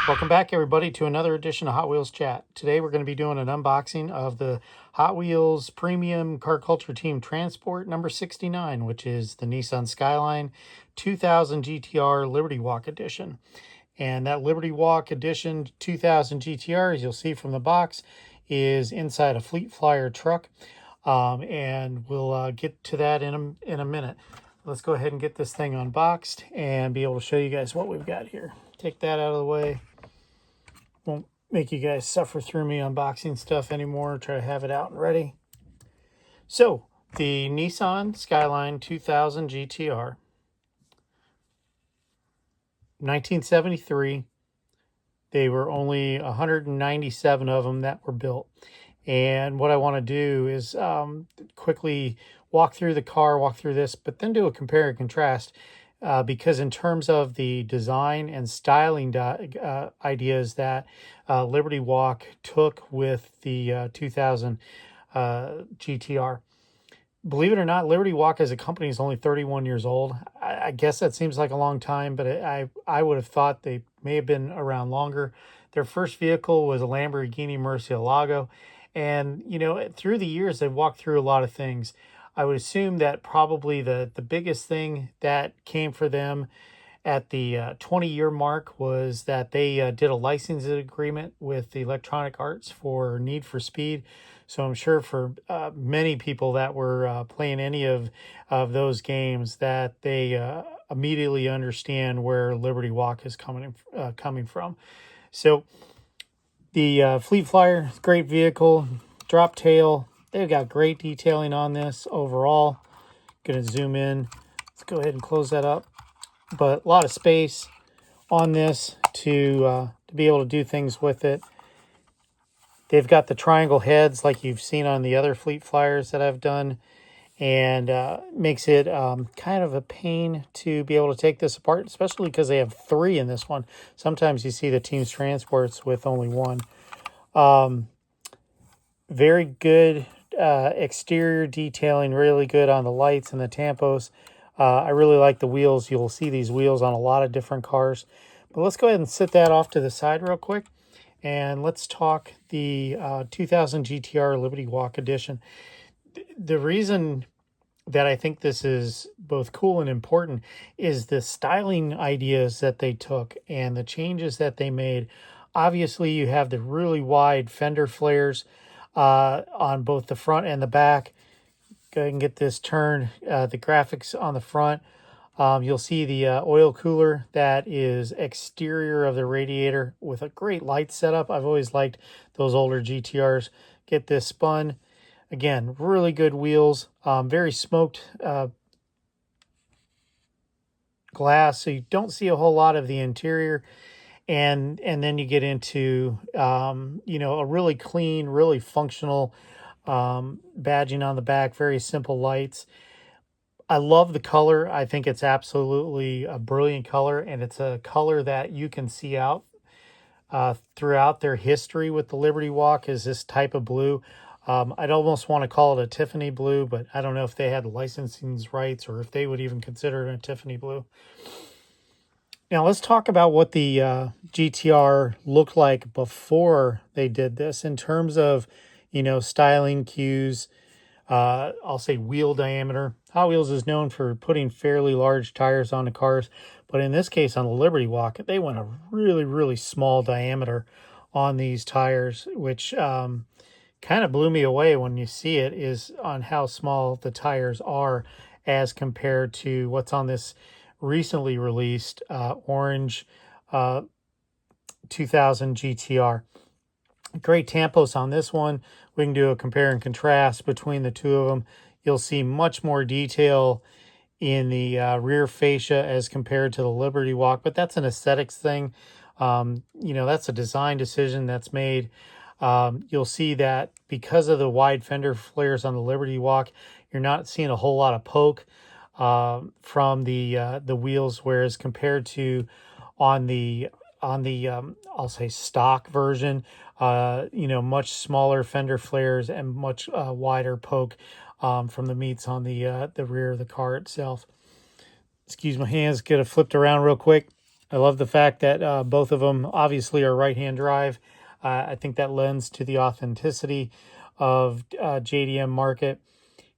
Welcome back, everybody, to another edition of Hot Wheels Chat. Today we're going to be doing an unboxing of the Hot Wheels Premium Car Culture Team Transport number 69, which is the Nissan Skyline 2000 GTR Liberty Walk Edition. And that Liberty Walk Edition 2000 GTR, as you'll see from the box, is inside a Fleet Flyer truck. And we'll get to that in a minute. Let's go ahead and get this thing unboxed and be able to show you guys what we've got here. Take that out of the way. Won't make you guys suffer through me unboxing stuff anymore. Try to have it out and ready. So, the Nissan Skyline 2000 GTR, 1973. They were only 197 of them that were built. And what I want to do is quickly walk through the car, walk through this, but then do a compare and contrast. Because in terms of the design and styling ideas that Liberty Walk took with the 2000 GTR. Believe it or not, Liberty Walk as a company is only 31 years old. I guess that seems like a long time, but I would have thought they may have been around longer. Their first vehicle was a Lamborghini Murcielago. And, you know, through the years, they've walked through a lot of things. I would assume that probably the biggest thing that came for them at the 20-year mark was that they did a licensing agreement with the Electronic Arts for Need for Speed. So I'm sure for many people that were playing any of those games that they immediately understand where Liberty Walk is coming from. So the Fleet Flyer, great vehicle, drop tail. They've got great detailing on this overall. Going to zoom in. Let's go ahead and close that up. But a lot of space on this to be able to do things with it. They've got the triangle heads like you've seen on the other Fleet Flyers that I've done. And makes it kind of a pain to be able to take this apart, especially because they have three in this one. Sometimes you see the team's transports with only one. Very good exterior detailing, really good on the lights and the tampos. I really like the wheels. You'll see these wheels on a lot of different cars. But let's go ahead and sit that off to the side real quick. And let's talk the 2000 GTR Liberty Walk Edition. The reason that I think this is both cool and important is the styling ideas that they took and the changes that they made. Obviously, you have the really wide fender flares on both the front and the back. Go ahead and get this turned. The graphics on the front. You'll see the oil cooler that is exterior of the radiator with a great light setup. I've always liked those older GTRs. Get this spun. Again, really good wheels. Very smoked glass, so you don't see a whole lot of the interior. And then you get into, you know, a really clean, really functional badging on the back, very simple lights. I love the color. I think it's absolutely a brilliant color, and it's a color that you can see out throughout their history with the Liberty Walk is this type of blue. I'd almost want to call it a Tiffany blue, but I don't know if they had licensing rights or if they would even consider it a Tiffany blue. Now, let's talk about what the GTR looked like before they did this in terms of, you know, styling cues. I'll say wheel diameter. Hot Wheels is known for putting fairly large tires on the cars, but in this case, on the Liberty Walk, they went a really, really small diameter on these tires, which kind of blew me away when you see it, is on how small the tires are as compared to what's on this recently released orange 2000 GTR. Great tampos on this one. We can do a compare and contrast between the two of them. You'll see much more detail in the rear fascia as compared to the Liberty Walk, but that's an aesthetics thing. You know, that's a design decision that's made. You'll see that because of the wide fender flares on the Liberty Walk, you're not seeing a whole lot of poke from the wheels, whereas compared to on the I'll say stock version, you know, much smaller fender flares and much wider poke from the meats on the rear of the car itself. Excuse my hands, get it flipped around real quick. I love the fact that both of them obviously are right-hand drive. I think that lends to the authenticity of JDM market.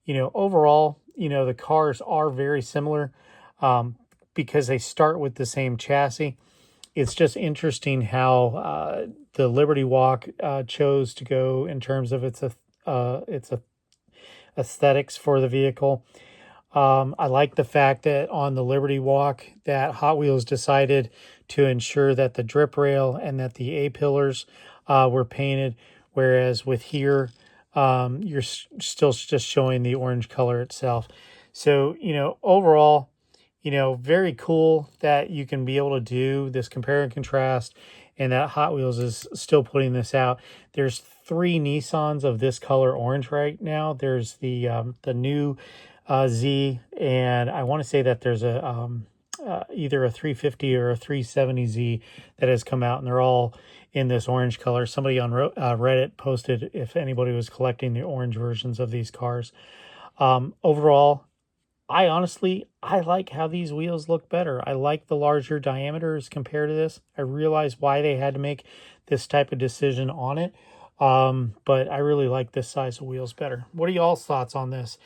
Overall, the cars are very similar um, because they start with the same chassis. It's just interesting how the Liberty Walk chose to go in terms of its aesthetics for the vehicle. I like the fact that on the Liberty Walk that Hot Wheels decided to ensure that the drip rail and that the A-pillars were painted, whereas with here, you're still just showing the orange color itself. So, overall, very cool that you can be able to do this compare and contrast and that Hot Wheels is still putting this out. There's 3 Nissans of this color orange right now. There's the new Z, and I want to say that there's either a 350 or a 370Z that has come out, and they're all in this orange color. Somebody on Reddit posted if anybody was collecting the orange versions of these cars. Overall, I like how these wheels look better. I like the larger diameters compared to this. I realize why they had to make this type of decision on it. But I really like this size of wheels better. What are y'all's thoughts on this?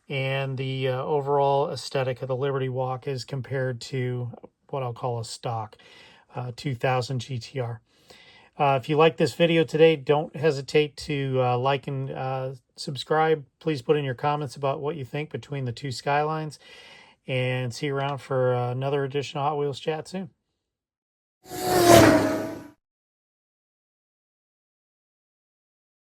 And the overall aesthetic of the Liberty Walk is compared to what I'll call a stock 2000 GTR. If you like this video today, don't hesitate to like and subscribe. Please put in your comments about what you think between the 2 Skylines. And see you around for another edition of Hot Wheels Chat soon.